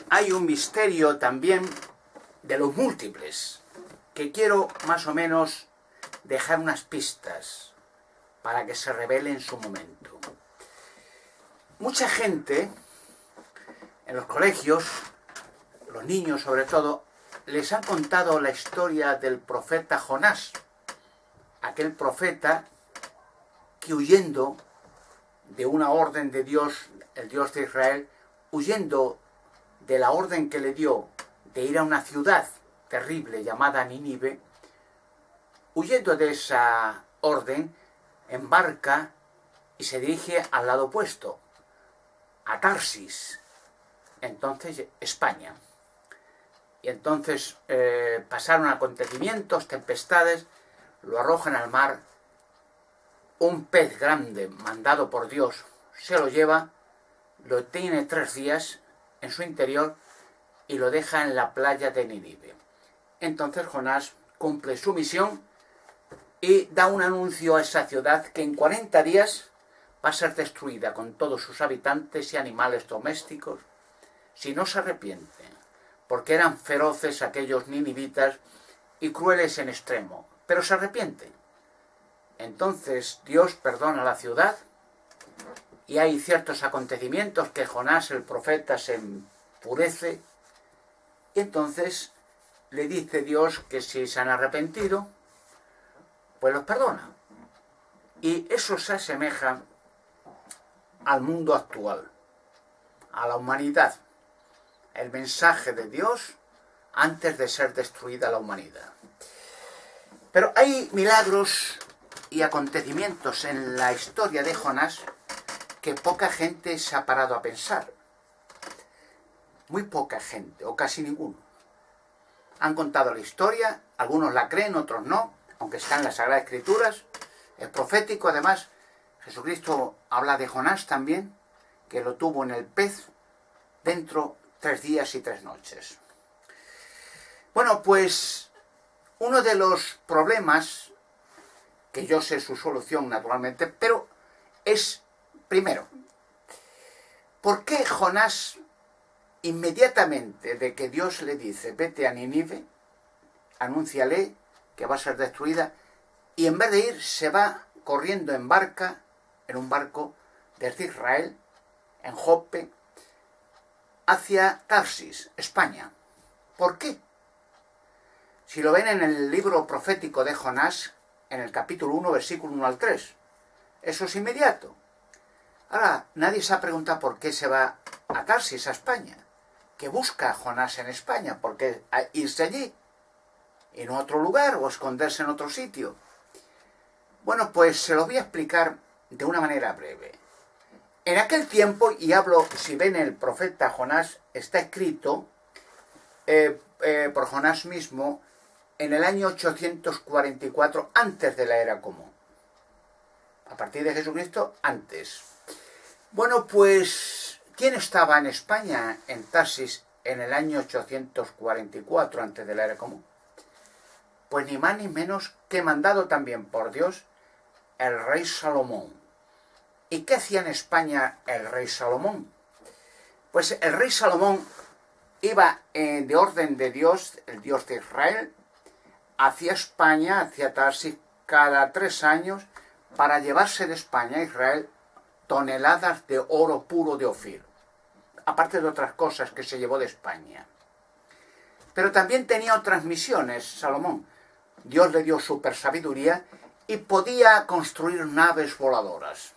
hay un misterio también de los múltiples, que quiero más o menos dejar unas pistas para que se revele en su momento. Mucha gente en los colegios, los niños sobre todo, les han contado la historia del profeta Jonás, aquel profeta que huyendo de una orden de Dios, el Dios de Israel, huyendo de la orden que le dio de ir a una ciudad terrible llamada Nínive, huyendo de esa orden, embarca y se dirige al lado opuesto, a Tarsis, entonces España. Y entonces pasaron acontecimientos, tempestades, lo arrojan al mar, un pez grande mandado por Dios se lo lleva, lo tiene 3 días en su interior y lo deja en la playa de Nínive. Entonces Jonás cumple su misión y da un anuncio a esa ciudad que en 40 días va a ser destruida con todos sus habitantes y animales domésticos si no se arrepienten, porque eran feroces aquellos ninivitas y crueles en extremo, pero se arrepienten. Entonces Dios perdona la ciudad y hay ciertos acontecimientos que Jonás el profeta se enfurece y entonces le dice Dios que si se han arrepentido, pues los perdona. Y eso se asemeja al mundo actual, a la humanidad, el mensaje de Dios antes de ser destruida la humanidad. Pero hay milagros y acontecimientos en la historia de Jonás que poca gente se ha parado a pensar. Muy poca gente, o casi ninguno. Han contado la historia, algunos la creen, otros no, aunque está en las Sagradas Escrituras, es profético. Además, Jesucristo habla de Jonás también, que lo tuvo en el pez dentro 3 días y 3 noches. Bueno, pues uno de los problemas, que yo sé su solución naturalmente, pero es, primero, ¿por qué Jonás inmediatamente de que Dios le dice vete a Nínive, anúnciale que va a ser destruida, y en vez de ir se va corriendo en barca, en un barco desde Israel, en Jope, hacia Tarsis, España? ¿Por qué? Si lo ven en el libro profético de Jonás, en el capítulo 1, versículo 1 al 3, eso es inmediato. Ahora, nadie se ha preguntado por qué se va a Tarsis, a España. ¿Qué busca Jonás en España? ¿Por qué irse allí? ¿En otro lugar o esconderse en otro sitio? Bueno, pues se lo voy a explicar de una manera breve. En aquel tiempo, y hablo, si ven el profeta Jonás, está escrito por Jonás mismo en el año 844 antes de la era común. A partir de Jesucristo, antes. Bueno, pues, ¿quién estaba en España, en Tarsis, en el año 844 antes de la era común? Pues ni más ni menos que mandado también por Dios el rey Salomón. ¿Y qué hacía en España el rey Salomón? Pues el rey Salomón iba de orden de Dios, el Dios de Israel, hacia España, hacia Tarsis, cada 3 años, para llevarse de España a Israel toneladas de oro puro de Ofir, aparte de otras cosas que se llevó de España. Pero también tenía otras misiones, Salomón. Dios le dio super sabiduría y podía construir naves voladoras.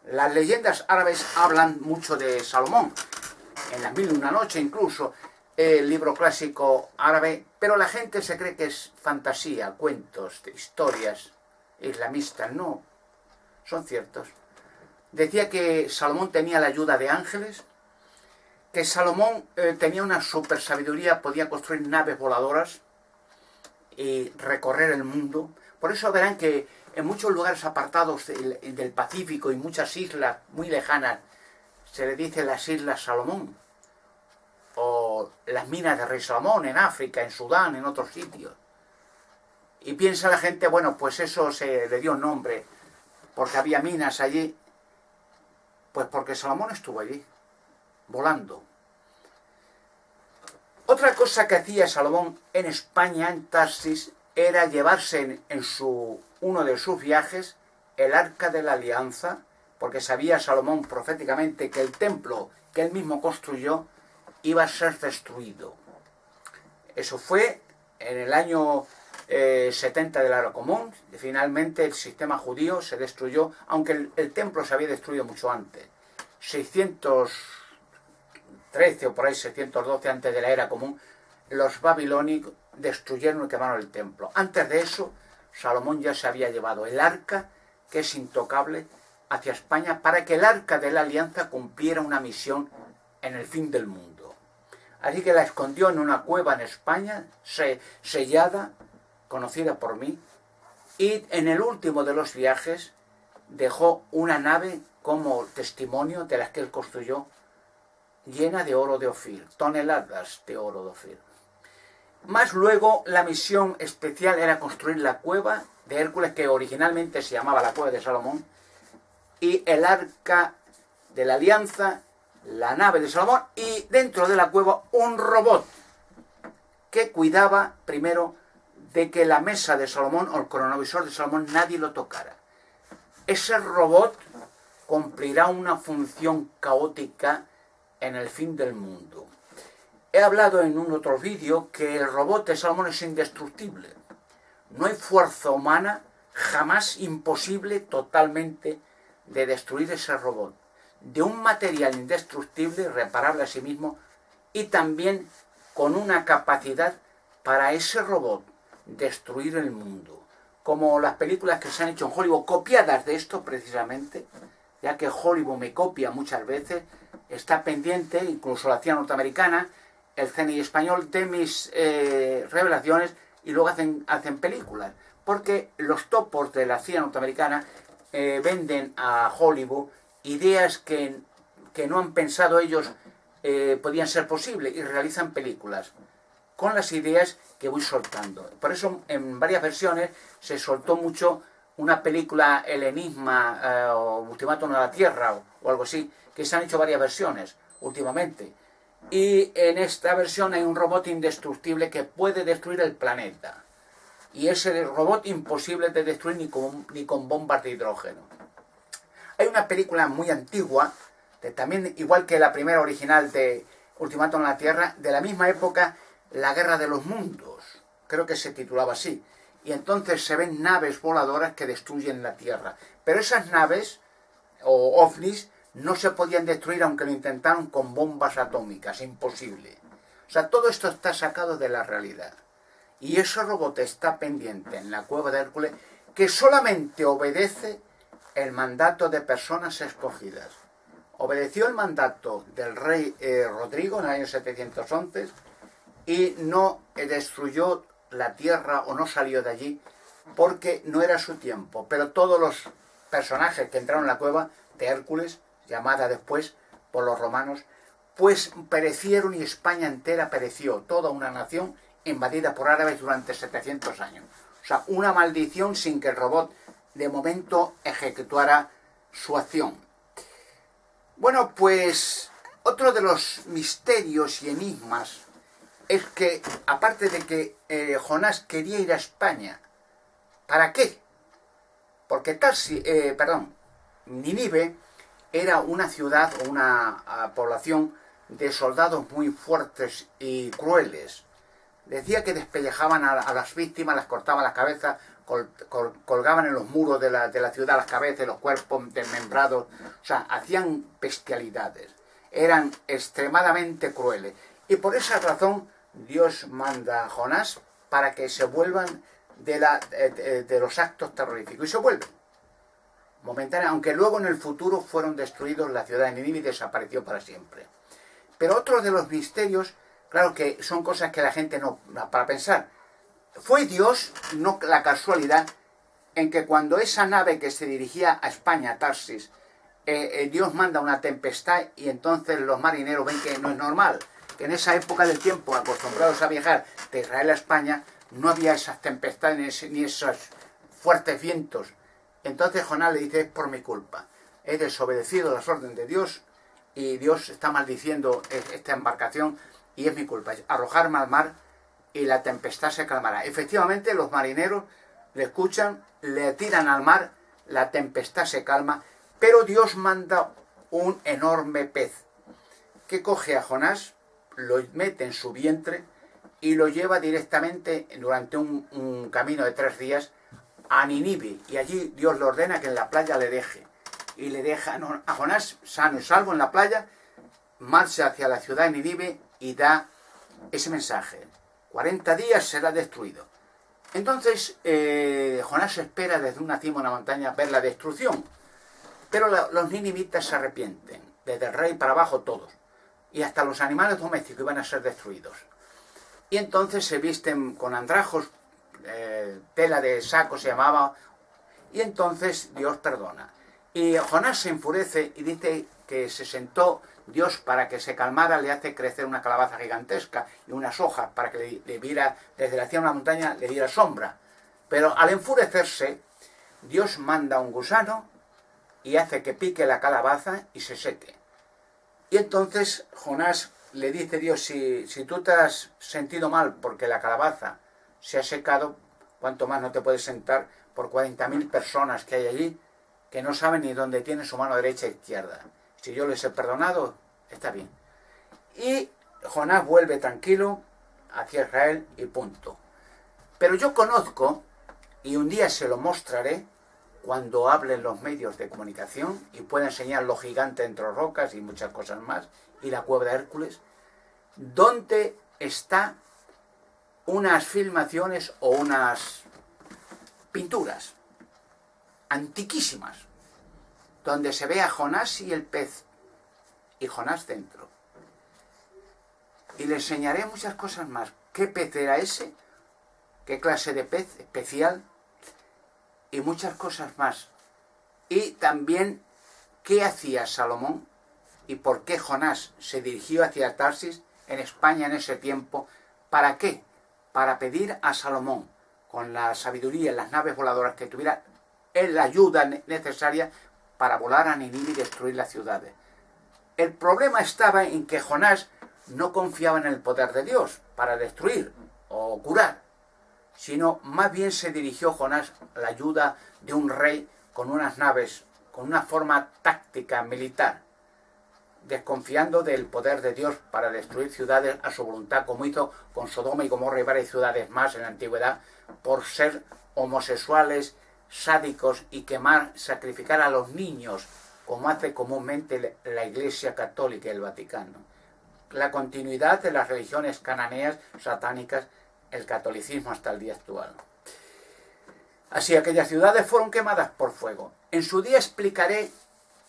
Las leyendas árabes hablan mucho de Salomón, en las 1001 noche incluso, el libro clásico árabe, pero la gente se cree que es fantasía, cuentos, historias islamistas. No, son ciertos. Decía que Salomón tenía la ayuda de ángeles, que Salomón tenía una super sabiduría, podía construir naves voladoras y recorrer el mundo. Por eso verán que en muchos lugares apartados del Pacífico y muchas islas muy lejanas se le dice las Islas Salomón, o las minas de Rey Salomón en África, en Sudán, en otros sitios. Y piensa la gente, bueno, pues eso se le dio nombre porque había minas allí. Pues porque Salomón estuvo allí, volando. Otra cosa que hacía Salomón en España, en Tarsis, era llevarse en uno de sus viajes el Arca de la Alianza, porque sabía Salomón proféticamente que el templo que él mismo construyó iba a ser destruido. Eso fue en el año 70 de la Era Común. Finalmente el sistema judío se destruyó, aunque el templo se había destruido mucho antes. 613 o por ahí 612 antes de la Era Común, los babilónicos destruyeron y quemaron el templo. Antes de eso, Salomón ya se había llevado el arca, que es intocable, hacia España, para que el arca de la alianza cumpliera una misión en el fin del mundo. Así que la escondió en una cueva en España, sellada, conocida por mí, y en el último de los viajes dejó una nave como testimonio de las que él construyó, llena de oro de Ofir, toneladas de oro de Ofir. Más luego la misión especial era construir la cueva de Hércules, que originalmente se llamaba la cueva de Salomón, y el arca de la alianza, la nave de Salomón, y dentro de la cueva un robot que cuidaba primero de que la mesa de Salomón o el cronovisor de Salomón nadie lo tocara. Ese robot cumplirá una función caótica en el fin del mundo. He hablado en un otro vídeo que el robot de Salomón es indestructible. No hay fuerza humana jamás imposible totalmente de destruir ese robot. De un material indestructible, reparable a sí mismo, y también con una capacidad para ese robot destruir el mundo. Como las películas que se han hecho en Hollywood, copiadas de esto precisamente, ya que Hollywood me copia muchas veces, está pendiente, incluso la CIA norteamericana, el CNI español, de mis revelaciones, y luego hacen películas, porque los topos de la CIA norteamericana venden a Hollywood ideas que no han pensado ellos podían ser posibles, y realizan películas con las ideas que voy soltando. Por eso en varias versiones se soltó mucho una película, El Enigma o Ultimátum a la Tierra o algo así, que se han hecho varias versiones últimamente. Y en esta versión hay un robot indestructible que puede destruir el planeta. Y ese robot imposible de destruir ni con bombas de hidrógeno. Hay una película muy antigua, también igual que la primera original de Ultimátum a la Tierra, de la misma época, La Guerra de los Mundos, creo que se titulaba así. Y entonces se ven naves voladoras que destruyen la Tierra. Pero esas naves, o ovnis, no se podían destruir aunque lo intentaron con bombas atómicas, imposible. O sea, todo esto está sacado de la realidad. Y ese robot está pendiente en la cueva de Hércules, que solamente obedece el mandato de personas escogidas. Obedeció el mandato del rey Rodrigo en el año 711 y no destruyó la tierra o no salió de allí porque no era su tiempo. Pero todos los personajes que entraron en la cueva de Hércules, llamada después por los romanos, pues perecieron, y España entera pereció, toda una nación invadida por árabes durante 700 años. O sea, una maldición sin que el robot de momento ejecutara su acción. Bueno, pues otro de los misterios y enigmas es que, aparte de que Jonás quería ir a España, ¿para qué? Porque Nínive era una ciudad o una población de soldados muy fuertes y crueles. Decía que despellejaban a las víctimas, las cortaban las cabezas, colgaban en los muros de la ciudad las cabezas, los cuerpos desmembrados. O sea, hacían bestialidades. Eran extremadamente crueles. Y por esa razón Dios manda a Jonás para que se vuelvan de los actos terroríficos. Y se vuelven. Momentáneamente, aunque luego en el futuro fueron destruidos, la ciudad de Nínive y desapareció para siempre. Pero otro de los misterios, claro que son cosas que la gente no para pensar. Fue Dios, no la casualidad, en que cuando esa nave que se dirigía a España, a Tarsis, Dios manda una tempestad, y entonces los marineros ven que no es normal, que en esa época del tiempo, acostumbrados a viajar de Israel a España, no había esas tempestades ni esos fuertes vientos. Entonces Jonás le dice: es por mi culpa, he desobedecido las órdenes de Dios, y Dios está maldiciendo esta embarcación y es mi culpa, es arrojarme al mar y la tempestad se calmará. Efectivamente, los marineros le escuchan, le tiran al mar, la tempestad se calma, pero Dios manda un enorme pez que coge a Jonás, lo mete en su vientre y lo lleva directamente durante un camino de 3 días a Nínive. Y allí Dios le ordena que en la playa le deje. Y le deja a Jonás sano y salvo en la playa, marcha hacia la ciudad de Nínive y da ese mensaje. 40 días será destruido. Entonces Jonás espera desde una cima de una montaña ver la destrucción. Pero los ninivitas se arrepienten, desde el rey para abajo todos. Y hasta los animales domésticos iban a ser destruidos. Y entonces se visten con andrajos, tela de saco se llamaba, y entonces Dios perdona. Y Jonás se enfurece y dice que se sentó Dios para que se calmara, le hace crecer una calabaza gigantesca y unas hojas para que le viera, desde la cima de una montaña le diera sombra. Pero al enfurecerse, Dios manda un gusano y hace que pique la calabaza y se seque. Y entonces Jonás le dice a Dios, si tú te has sentido mal porque la calabaza se ha secado, cuánto más no te puedes sentar por 40.000 personas que hay allí que no saben ni dónde tienen su mano derecha e izquierda. Si yo les he perdonado, está bien. Y Jonás vuelve tranquilo hacia Israel y punto. Pero yo conozco, y un día se lo mostraré, cuando hablen los medios de comunicación y pueda enseñar los gigantes entre rocas y muchas cosas más, y la cueva de Hércules, donde está unas filmaciones o unas pinturas antiquísimas, donde se ve a Jonás y el pez, y Jonás dentro. Y le enseñaré muchas cosas más. ¿Qué pez era ese? ¿Qué clase de pez especial? Y muchas cosas más. Y también, ¿qué hacía Salomón? ¿Y por qué Jonás se dirigió hacia Tarsis, en España en ese tiempo? ¿Para qué? Para pedir a Salomón, con la sabiduría y las naves voladoras que tuviera, él la ayuda necesaria para volar a Nínive y destruir las ciudades. El problema estaba en que Jonás no confiaba en el poder de Dios para destruir o curar, sino más bien se dirigió Jonás a la ayuda de un rey con unas naves, con una forma táctica militar, desconfiando del poder de Dios para destruir ciudades a su voluntad, como hizo con Sodoma y Gomorra y varias ciudades más en la antigüedad, por ser homosexuales, sádicos y quemar, sacrificar a los niños, como hace comúnmente la Iglesia Católica y el Vaticano. La continuidad de las religiones cananeas, satánicas, el catolicismo hasta el día actual. Así aquellas ciudades fueron quemadas por fuego. En su día explicaré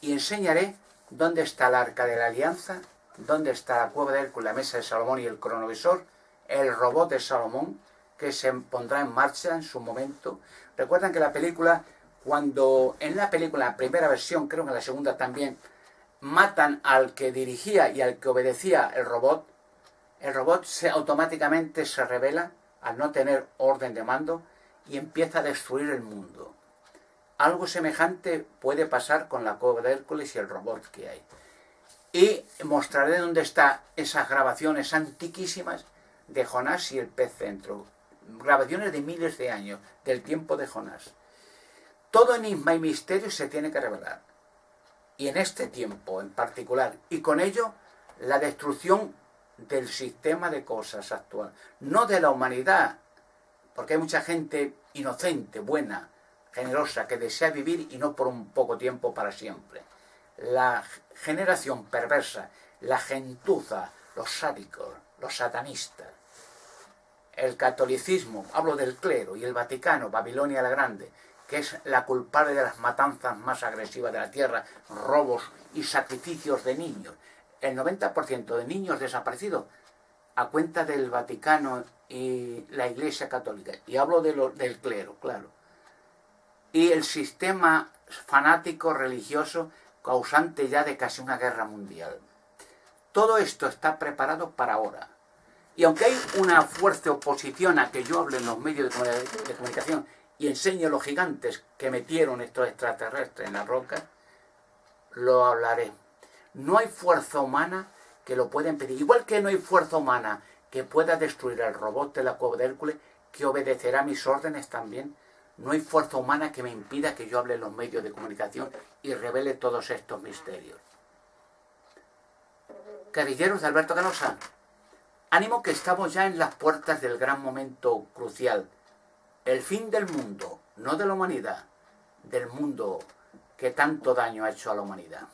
y enseñaré dónde está el Arca de la Alianza, dónde está la cueva de Hércules, la mesa de Salomón y el cronovisor, el robot de Salomón, que se pondrá en marcha en su momento. Recuerdan que la película, cuando en la película, la primera versión, creo que en la segunda también, matan al que dirigía y al que obedecía el robot automáticamente se revela al no tener orden de mando y empieza a destruir el mundo. Algo semejante puede pasar con la cueva de Hércules y el robot que hay. Y mostraré dónde están esas grabaciones antiquísimas de Jonás y el pez dentro. Grabaciones de miles de años, del tiempo de Jonás. Todo enigma y misterio se tiene que revelar. Y en este tiempo en particular. Y con ello la destrucción del sistema de cosas actual. No de la humanidad. Porque hay mucha gente inocente, buena, generosa, que desea vivir y no por un poco tiempo, para siempre. La generación perversa, la gentuza, los sádicos, los satanistas, el catolicismo, hablo del clero, y el Vaticano, Babilonia la Grande, que es la culpable de las matanzas más agresivas de la tierra, robos y sacrificios de niños. El 90% de niños desaparecidos a cuenta del Vaticano y la Iglesia Católica. Y hablo del clero, claro. Y el sistema fanático religioso causante ya de casi una guerra mundial. Todo esto está preparado para ahora. Y aunque hay una fuerte oposición a que yo hable en los medios de comunicación y enseñe los gigantes que metieron estos extraterrestres en la roca, lo hablaré. No hay fuerza humana que que lo pueda impedir. Igual que no hay fuerza humana que pueda destruir al robot de la cueva de Hércules, que obedecerá mis órdenes también, no hay fuerza humana que me impida que yo hable en los medios de comunicación y revele todos estos misterios. Guerrilleros de Alberto Canosa, ánimo que estamos ya en las puertas del gran momento crucial. El fin del mundo, no de la humanidad, del mundo que tanto daño ha hecho a la humanidad.